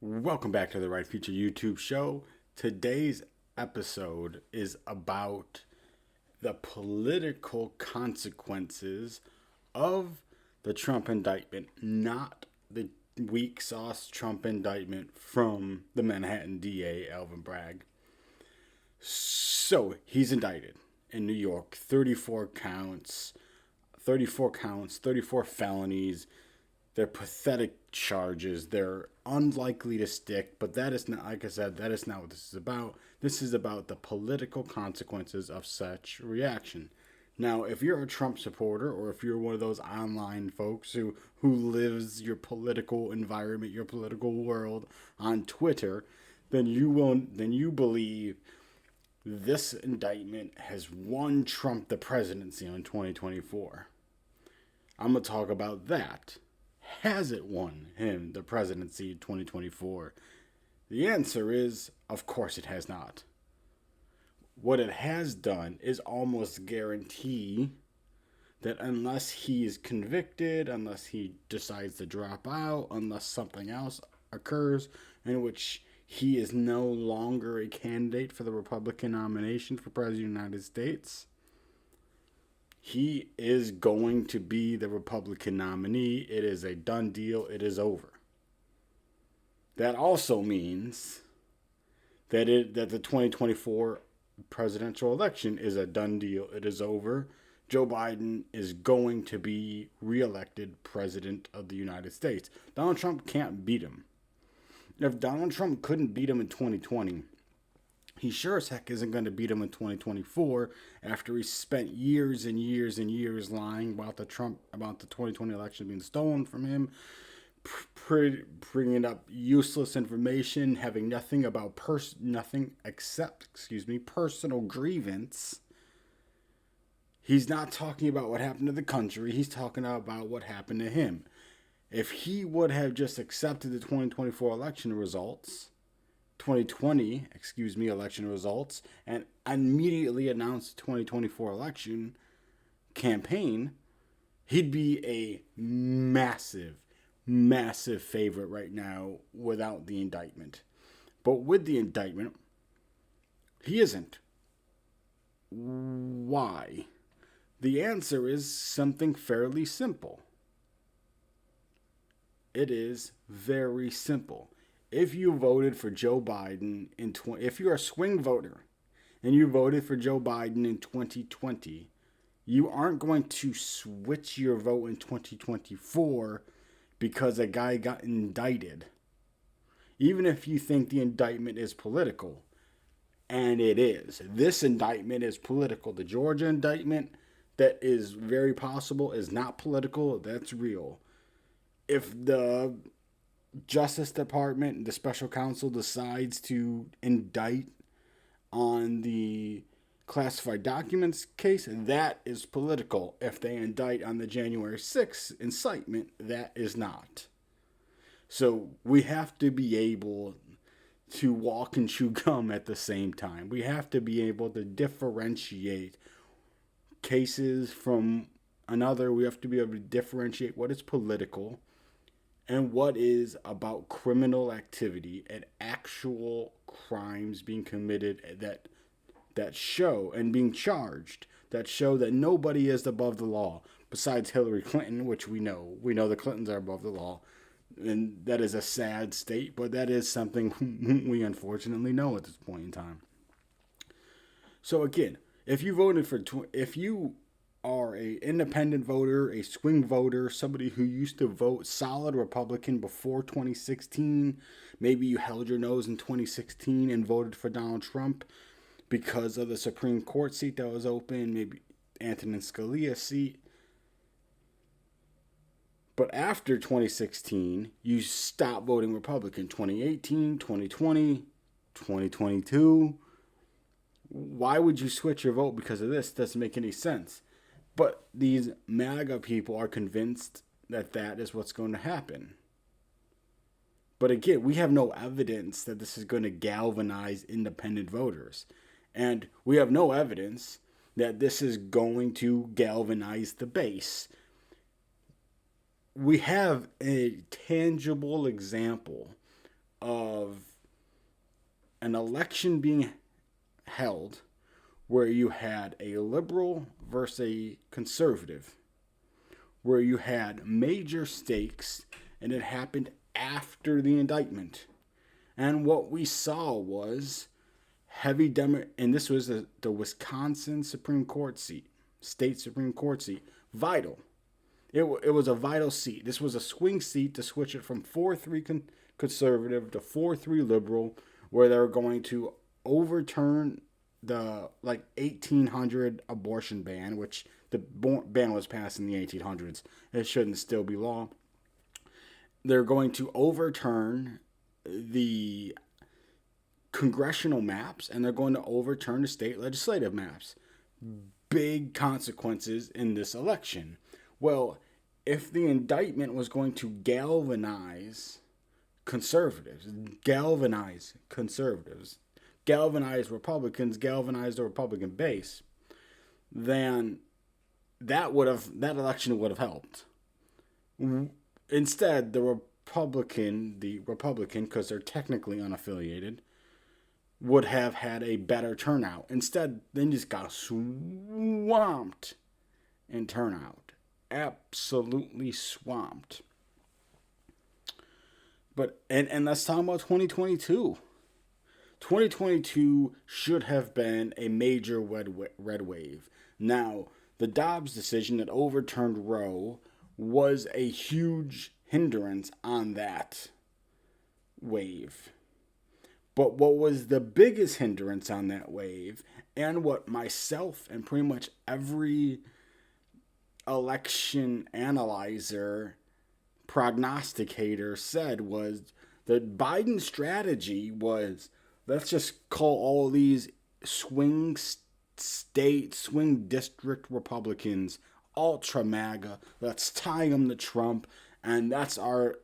Welcome back to the Right Future YouTube show. Today's episode is about the political consequences of the Trump indictment, not the weak sauce Trump indictment from the Manhattan DA, Alvin Bragg. So he's indicted in New York, 34 counts, 34 felonies. They're pathetic charges. They're unlikely to stick, but that is not, like I said, that is not what this is about. This is about the political consequences of such reaction. Now, if you're a Trump supporter, or if you're one of those online folks who lives your political environment, your political world on Twitter, then you believe this indictment has won Trump the presidency in 2024. I'm going to talk about that. Has it won him the presidency in 2024? The answer is, of course it has not. What it has done is almost guarantee that unless he is convicted, unless he decides to drop out, unless something else occurs in which he is no longer a candidate for the Republican nomination for President of the United States, he is going to be the Republican nominee. It is a done deal. It is over. That also means that the 2024 presidential election is a done deal. It is over. Joe Biden is going to be reelected president of the United States. Donald Trump can't beat him. If Donald Trump couldn't beat him in 2020, he sure as heck isn't going to beat him in 2024 after he spent years and years and years lying about the 2020 election being stolen from him, bringing up useless information, having nothing except personal grievance. He's not talking about what happened to the country. He's talking about what happened to him. If he would have just accepted the 2024 election results, 2020 election results, and immediately announced the 2024 election campaign, he'd be a massive favorite right now without the indictment. But with the indictment, he isn't. Why? The answer is something fairly simple. It is very simple. If you voted for Joe Biden if you're a swing voter and you voted for Joe Biden in 2020, you aren't going to switch your vote in 2024 because a guy got indicted. Even if you think the indictment is political, and it is. This indictment is political. The Georgia indictment, that is very possible, is not political. That's real. If the Justice Department, the special counsel, decides to indict on the classified documents case, that is political. If they indict on the January 6th incitement, that is not. So we have to be able to walk and chew gum at the same time. We have to be able to differentiate cases from another. We have to be able to differentiate what is political and what is about criminal activity and actual crimes being committed that show and being charged, that show that nobody is above the law besides Hillary Clinton, which we know the Clintons are above the law, and that is a sad state, but that is something we unfortunately know at this point in time. So again, if you are a independent voter, a swing voter, somebody who used to vote solid Republican before 2016, maybe you held your nose in 2016 and voted for Donald Trump because of the Supreme Court seat that was open, maybe Antonin Scalia's seat. But after 2016, you stopped voting Republican. 2018, 2020, 2022. Why would you switch your vote because of this? Doesn't make any sense. But these MAGA people are convinced that that is what's going to happen. But again, we have no evidence that this is going to galvanize independent voters. And we have no evidence that this is going to galvanize the base. We have a tangible example of an election being held where you had a liberal versus a conservative, where you had major stakes, and it happened after the indictment. And what we saw was and this was the Wisconsin Supreme Court seat, state Supreme Court seat, vital. It was a vital seat. This was a swing seat to switch it from 4-3 conservative to 4-3 liberal, where they were going to overturn the 1800 abortion ban, which the ban was passed in the 1800s. It shouldn't still be law. They're going to overturn the congressional maps, and they're going to overturn the state legislative maps. Big consequences in this election. Well, if the indictment was going to galvanize conservatives, galvanize Republicans, galvanize the Republican base, then that election would have helped. Instead, the Republican, because they're technically unaffiliated, would have had a better turnout. Instead, they just got swamped in turnout. Absolutely swamped. But and let's talk about 2022. 2022 should have been a major red wave. Now, the Dobbs decision that overturned Roe was a huge hindrance on that wave. But what was the biggest hindrance on that wave, and what myself and pretty much every election analyzer, prognosticator said, was that Biden's strategy was, let's just call all these swing state, swing district Republicans ultra MAGA. Let's tie them to Trump, and that's our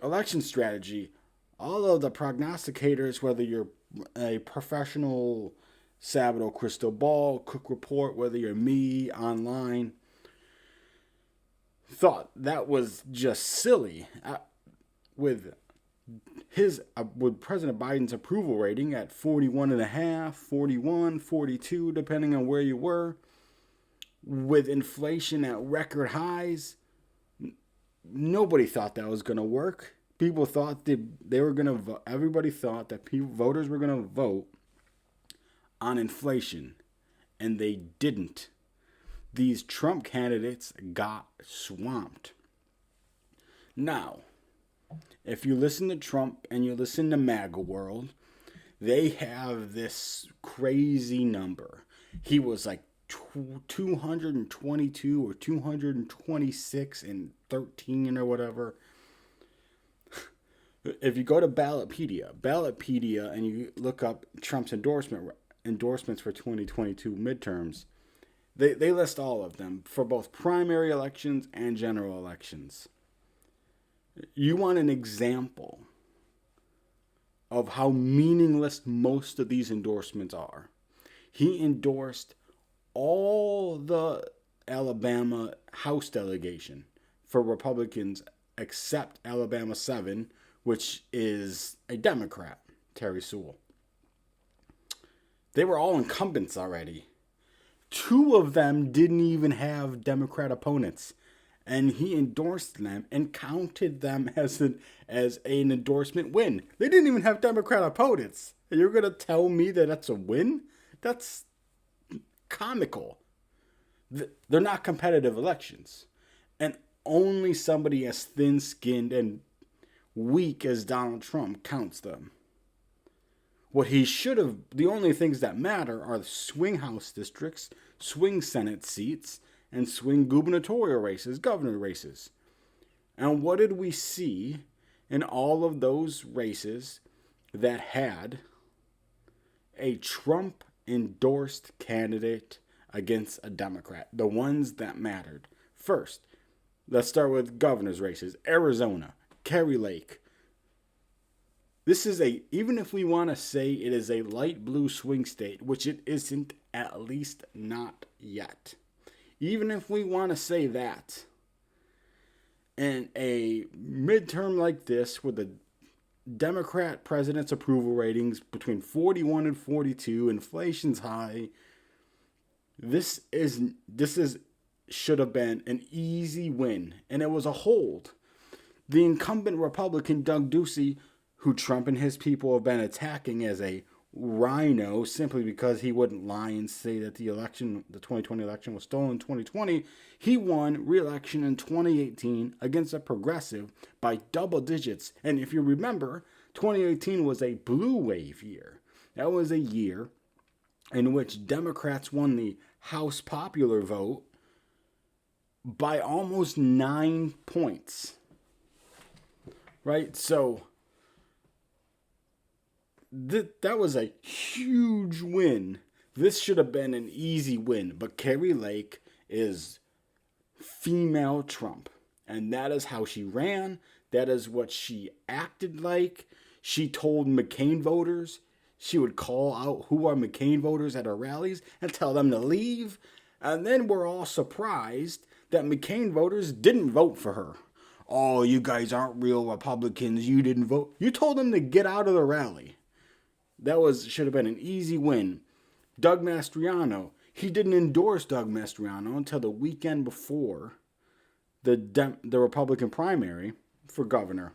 election strategy. All of the prognosticators, whether you're a professional Sabato Crystal Ball, Cook Report, whether you're me online, thought that was just silly. With President Biden's approval rating at 41.5, 41, 42, depending on where you were, with inflation at record highs, nobody thought that was going to work. People thought they were going to vote. Everybody thought that voters were going to vote on inflation, and they didn't. These Trump candidates got swamped. Now, if you listen to Trump and you listen to MAGA World, they have this crazy number. He was like 222 or 226 and 13 or whatever. If you go to Ballotpedia, and you look up Trump's endorsements for 2022 midterms, they list all of them for both primary elections and general elections. You want an example of how meaningless most of these endorsements are. He endorsed all the Alabama House delegation for Republicans except Alabama 7, which is a Democrat, Terry Sewell. They were all incumbents already. 2 of them didn't even have Democrat opponents, and he endorsed them and counted them as an endorsement win. They didn't even have Democrat opponents. And you're going to tell me that that's a win? That's comical. They're not competitive elections. And only somebody as thin-skinned and weak as Donald Trump counts them. What he should have, the only things that matter are the swing House districts, swing Senate seats, and swing gubernatorial races, governor races. And what did we see in all of those races that had a Trump-endorsed candidate against a Democrat? The ones that mattered. First, let's start with governor's races. Arizona, Kerry Lake. This is even if we want to say it is a light blue swing state, which it isn't, at least not yet. Even if we want to say that, in a midterm like this, with the Democrat president's approval ratings between 41 and 42, inflation's high, this should have been an easy win, and it was a hold. The incumbent Republican Doug Ducey, who Trump and his people have been attacking as a rhino simply because he wouldn't lie and say that the 2020 election was stolen in 2020, he won re-election in 2018 against a progressive by double digits. And if you remember, 2018 was a blue wave year. That was a year in which Democrats won the House popular vote by almost 9 points. Right? So that was a huge win. This should have been an easy win, but Kari Lake is female Trump, and that is how she ran. That is what she acted like. She told McCain voters she would call out who are McCain voters at her rallies and tell them to leave. And then we're all surprised that McCain voters didn't vote for her. Oh, you guys aren't real Republicans. You didn't vote. You told them to get out of the rally. That should have been an easy win. Doug Mastriano, he didn't endorse Doug Mastriano until the weekend before the Republican primary for governor.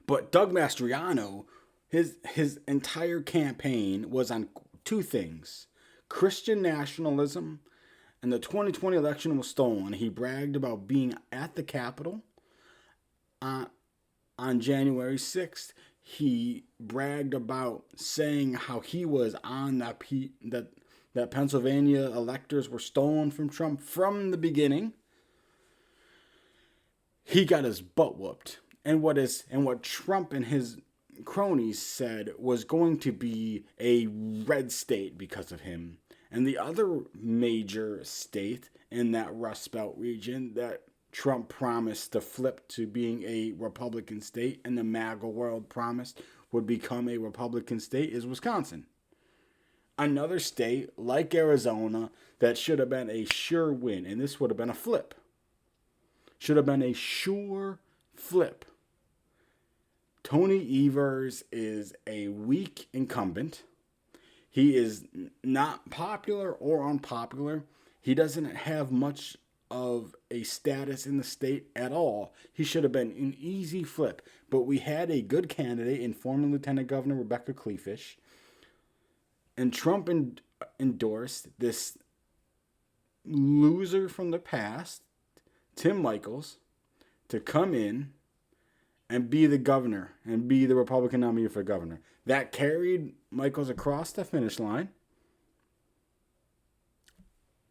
But Doug Mastriano, his entire campaign was on two things: Christian nationalism, and the 2020 election was stolen. He bragged about being at the Capitol on January 6th. He bragged about saying how he was on that Pennsylvania electors were stolen from Trump from the beginning. He got his butt whooped. And what Trump and his cronies said was going to be a red state because of him. And the other major state in that Rust Belt region that Trump promised to flip to being a Republican state, and the MAGA world promised would become a Republican state, is Wisconsin. Another state, like Arizona, that should have been a sure win, and this would have been a flip. Should have been a sure flip. Tony Evers is a weak incumbent. He is not popular or unpopular. He doesn't have much of a status in the state at all. He should have been an easy flip. But we had a good candidate in former Lieutenant Governor Rebecca Kleefisch. And Trump endorsed this loser from the past, Tim Michels, to come in and be the governor and be the Republican nominee for governor. That carried Michels across the finish line.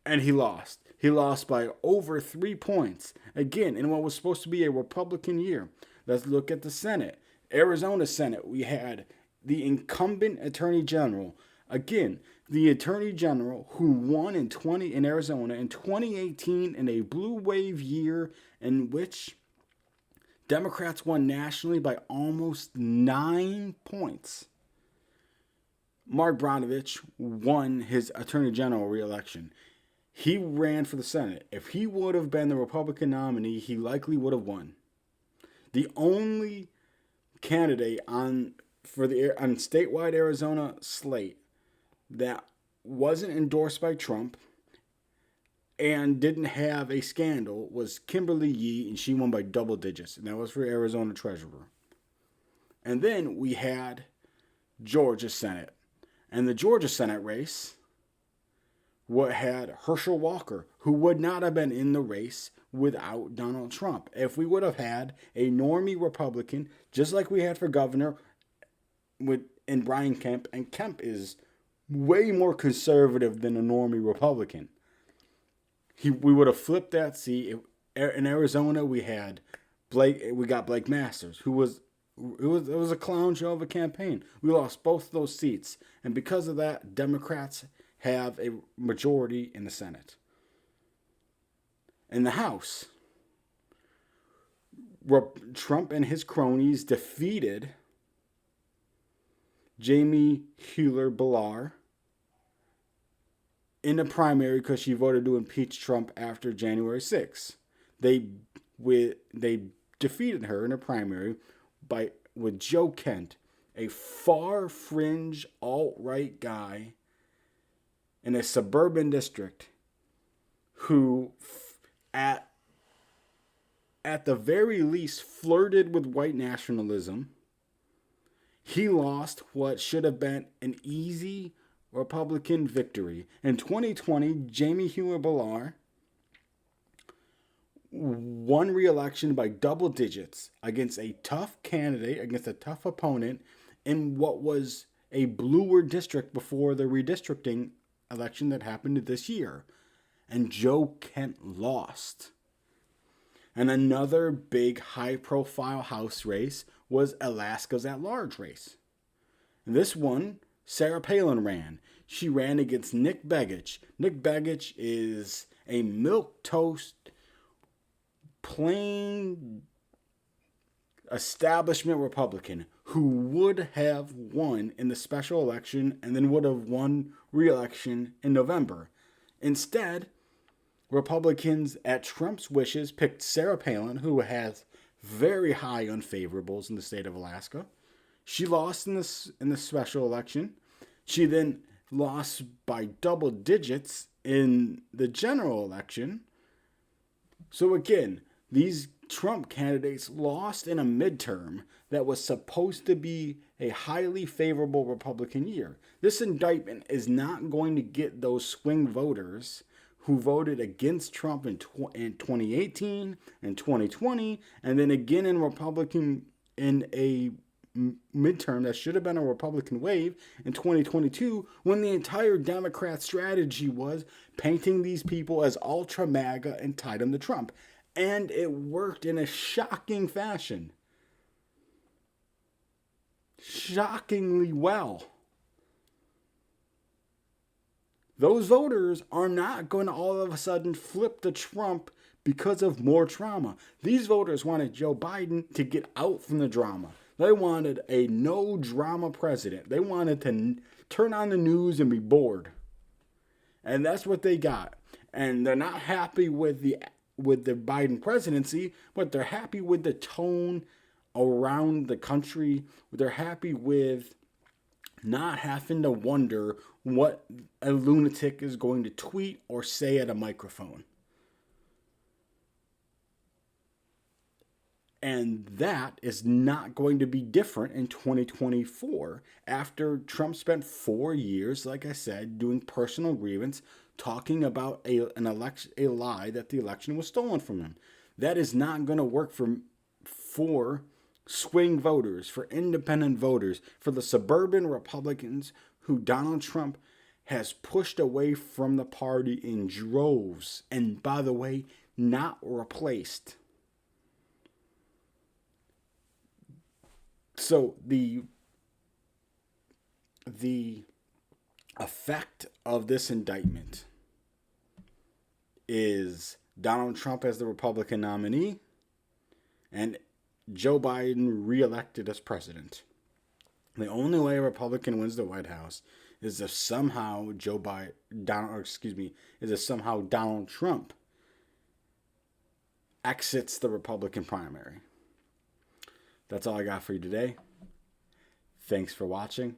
And he lost. He lost by over 3 points. Again, in what was supposed to be a Republican year. Let's look at the Senate. Arizona Senate, we had the incumbent Attorney General. Again, the Attorney General who won in Arizona in 2018 in a blue wave year in which Democrats won nationally by almost 9 points. Mark Brnovich won his Attorney General re-election. He ran for the Senate. If he would have been the Republican nominee, he likely would have won. The only candidate on statewide Arizona slate that wasn't endorsed by Trump and didn't have a scandal was Kimberly Yee, and she won by double digits, and that was for Arizona Treasurer. And then we had Georgia Senate. And the Georgia Senate race had Herschel Walker, who would not have been in the race without Donald Trump. If we would have had a normie Republican, just like we had for governor in Brian Kemp, and Kemp is way more conservative than a normie Republican. We would have flipped that seat. In Arizona, we got Blake Masters, who was it was a clown show of a campaign. We lost both those seats, and because of that, Democrats have a majority in the Senate. In the House, Trump and his cronies defeated Jamie Huller-Billar in the primary because she voted to impeach Trump after January 6th. They they defeated her in a primary with Joe Kent, a far fringe alt-right guy in a suburban district who at the very least flirted with white nationalism. He lost what should have been an easy Republican victory. In 2020, Jamie Hewlett-Billar won re-election by double digits against a tough candidate, against a tough opponent in what was a bluer district before the redistricting election that happened this year. And Joe Kent lost. And another big high-profile House race was Alaska's at-large race. This one, Sarah Palin ran. She ran against Nick Begich. Nick Begich is a milquetoast, plain establishment Republican who would have won in the special election and then would have won re-election in November. Instead, Republicans at Trump's wishes picked Sarah Palin, who has very high unfavorables in the state of Alaska. She lost in the special election. She then lost by double digits in the general election. So again, these Trump candidates lost in a midterm that was supposed to be a highly favorable Republican year. This indictment is not going to get those swing voters who voted against Trump in 2018 and 2020, and then again in a midterm that should have been a Republican wave in 2022, when the entire Democrat strategy was painting these people as ultra MAGA and tied them to Trump. And it worked in a shocking fashion. Shockingly well. Those voters are not going to all of a sudden flip to Trump because of more trauma. These voters wanted Joe Biden to get out from the drama. They wanted a no-drama president. They wanted to turn on the news and be bored. And that's what they got. And they're not happy with the Biden presidency, but they're happy with the tone around the country. They're happy with not having to wonder what a lunatic is going to tweet or say at a microphone. And that is not going to be different in 2024 after Trump spent 4 years, like I said, doing personal grievance, talking about a lie that the election was stolen from him. That is not going to work for swing voters, for independent voters, for the suburban Republicans who Donald Trump has pushed away from the party in droves. And by the way, not replaced. So the effect of this indictment is Donald Trump as the Republican nominee and Joe Biden reelected as president. The only way a Republican wins the White House is if somehow Donald Trump exits the Republican primary. That's all I got for you today. Thanks for watching.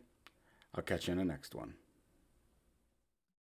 I'll catch you in the next one.